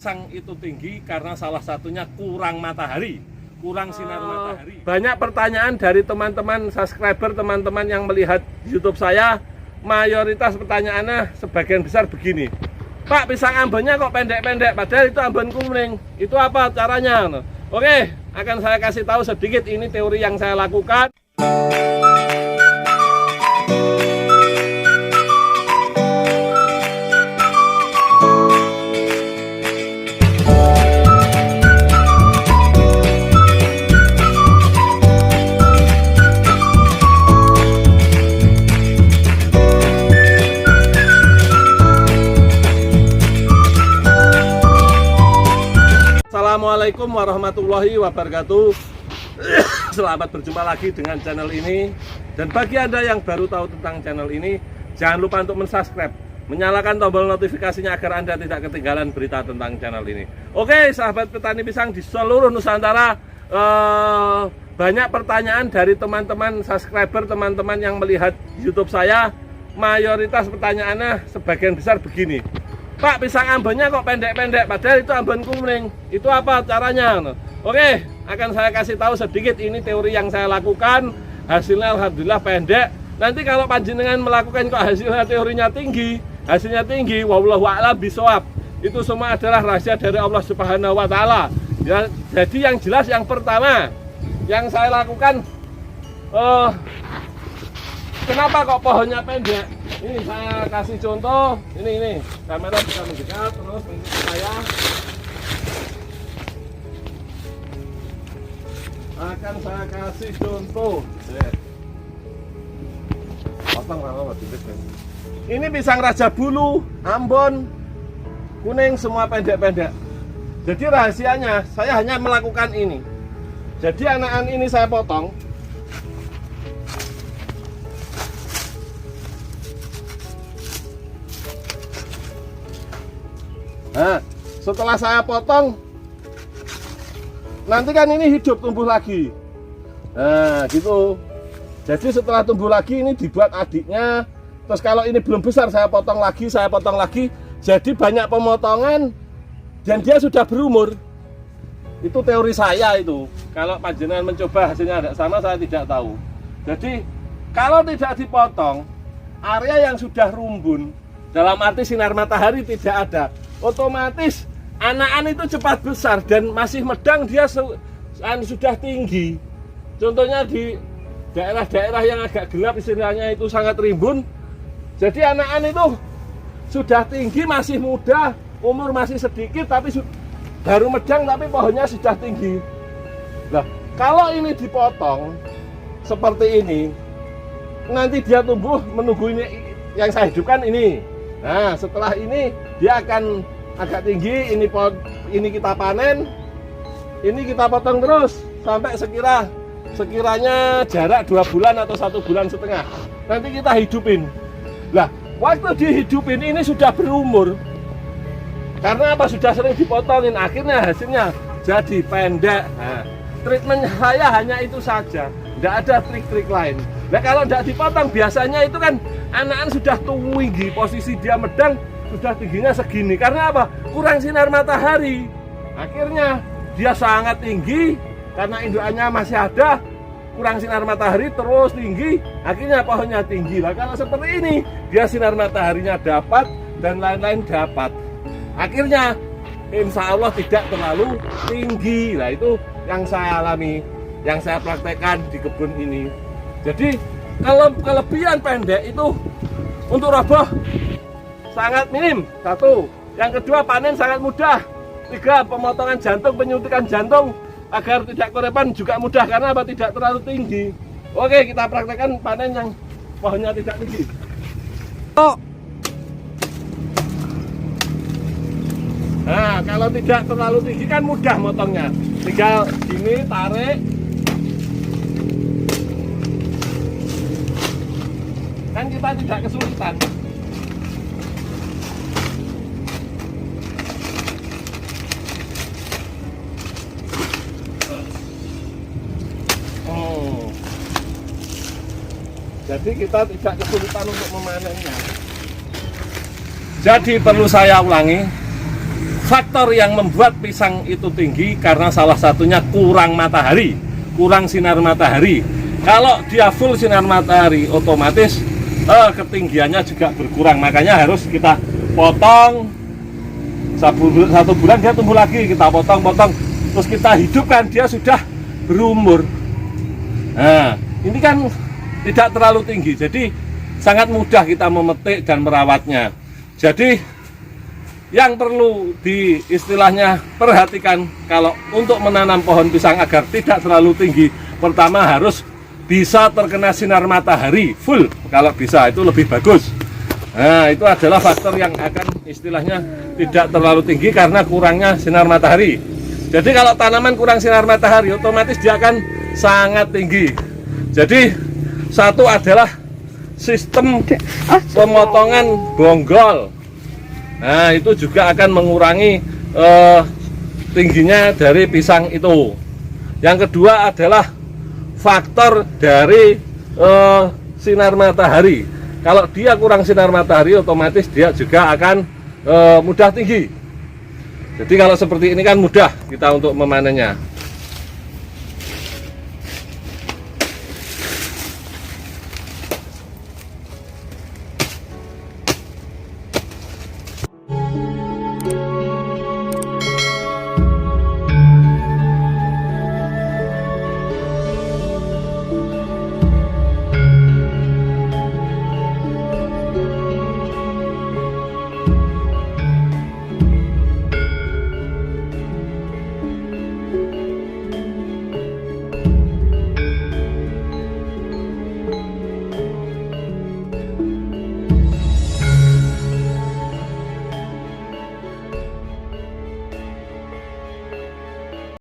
Sang itu tinggi karena salah satunya kurang matahari, kurang sinar matahari. Banyak pertanyaan dari teman-teman subscriber, teman-teman yang melihat YouTube saya. Mayoritas pertanyaannya sebagian besar begini, Pak, pisang ambonnya kok pendek-pendek, padahal itu ambon kuning. Itu apa caranya? Oke, akan saya kasih tahu sedikit. Ini teori yang saya lakukan. Assalamualaikum warahmatullahi wabarakatuh. Selamat berjumpa lagi dengan channel ini. Dan bagi Anda yang baru tahu tentang channel ini, jangan lupa untuk mensubscribe, menyalakan tombol notifikasinya agar Anda tidak ketinggalan berita tentang channel ini. Oke, sahabat petani pisang di seluruh Nusantara, banyak pertanyaan dari teman-teman subscriber, teman-teman yang melihat YouTube saya. Mayoritas pertanyaannya sebagian besar begini, Pak, pisang ambonnya kok pendek-pendek, padahal itu ambon kuning. Itu apa caranya? Oke, akan saya kasih tahu sedikit. Ini teori yang saya lakukan. Hasilnya alhamdulillah pendek. Nanti kalau panjenengan melakukan kok hasilnya teorinya tinggi, hasilnya tinggi, wallahu a'lam bishawab. Itu semua adalah rahasia dari Allah Subhanahu wa taala. Ya, jadi yang jelas yang pertama yang saya lakukan, kenapa kok pohonnya pendek? Ini saya kasih contoh, ini kamera bisa mendekat, terus mengikuti saya. Akan saya kasih contoh. Potong apa dikit. Ini pisang Raja Bulu, Ambon, kuning semua pendek-pendek. Jadi rahasianya saya hanya melakukan ini. Jadi anakan ini saya potong. Nah, setelah saya potong, nanti kan ini hidup tumbuh lagi. Nah, gitu. Jadi setelah tumbuh lagi ini dibuat adiknya. Terus kalau ini belum besar saya potong lagi. Jadi banyak pemotongan dan dia sudah berumur. Itu teori saya itu. Kalau panjenengan mencoba hasilnya tidak sama, saya tidak tahu. Jadi kalau tidak dipotong, area yang sudah rumbun, dalam arti sinar matahari tidak ada, otomatis anakan itu cepat besar dan masih medang, dia sudah tinggi. Contohnya di daerah-daerah yang agak gelap istilahnya itu sangat rimbun. Jadi anakan itu sudah tinggi, masih muda, umur masih sedikit, tapi baru medang tapi pohonnya sudah tinggi. Nah, kalau ini dipotong seperti ini, nanti dia tumbuh menunggu ini yang saya hidupkan ini. Nah, setelah ini dia akan agak tinggi, ini kita panen, ini kita potong terus sampai sekiranya jarak 2 bulan atau 1,5 bulan. Nanti kita hidupin. Lah, waktu dihidupin ini sudah berumur. Karena apa? Sudah sering dipotongin, akhirnya hasilnya jadi pendek. Nah, treatment saya hanya itu saja, tidak ada trik-trik lain. Nah, kalau tidak dipotong biasanya itu kan anakan sudah tinggi, posisi dia medang sudah tingginya segini. Karena apa? Kurang sinar matahari. Akhirnya dia sangat tinggi karena indukannya masih ada, kurang sinar matahari terus tinggi, akhirnya pohonnya tinggi. Lah kalau seperti ini, dia sinar mataharinya dapat dan lain-lain dapat. Akhirnya insya Allah tidak terlalu tinggi. Nah, itu yang saya alami, yang saya praktekkan di kebun ini. Jadi kalau kelebihan pendek itu untuk roboh sangat minim, 1. Yang kedua, panen sangat mudah. 3, pemotongan jantung, penyuntikan jantung agar tidak korepan juga mudah karena apa? Tidak terlalu tinggi. Oke, kita praktekkan panen yang pohonnya tidak tinggi. Nah, kalau tidak terlalu tinggi kan mudah motongnya. Tinggal gini, tarik. Kan kita tidak kesulitan. Jadi kita tidak kesulitan untuk memanennya. Jadi perlu saya ulangi, faktor yang membuat pisang itu tinggi karena salah satunya kurang matahari, kurang sinar matahari. Kalau dia full sinar matahari, otomatis ketinggiannya juga berkurang. Makanya harus kita potong. Satu bulan dia tumbuh lagi, kita potong-potong, terus kita hidupkan, dia sudah berumur. Nah, ini kan tidak terlalu tinggi, jadi sangat mudah kita memetik dan merawatnya. Jadi yang perlu di istilahnya perhatikan kalau untuk menanam pohon pisang agar tidak terlalu tinggi, pertama harus bisa terkena sinar matahari full. Kalau bisa itu lebih bagus. Nah, itu adalah faktor yang akan istilahnya tidak terlalu tinggi karena kurangnya sinar matahari. Jadi kalau tanaman kurang sinar matahari, otomatis dia akan sangat tinggi. Jadi satu adalah sistem pemotongan bonggol. Nah, itu juga akan mengurangi tingginya dari pisang itu. Yang kedua adalah faktor dari sinar matahari. Kalau dia kurang sinar matahari, otomatis dia juga akan mudah tinggi. Jadi kalau seperti ini kan mudah kita untuk memanennya.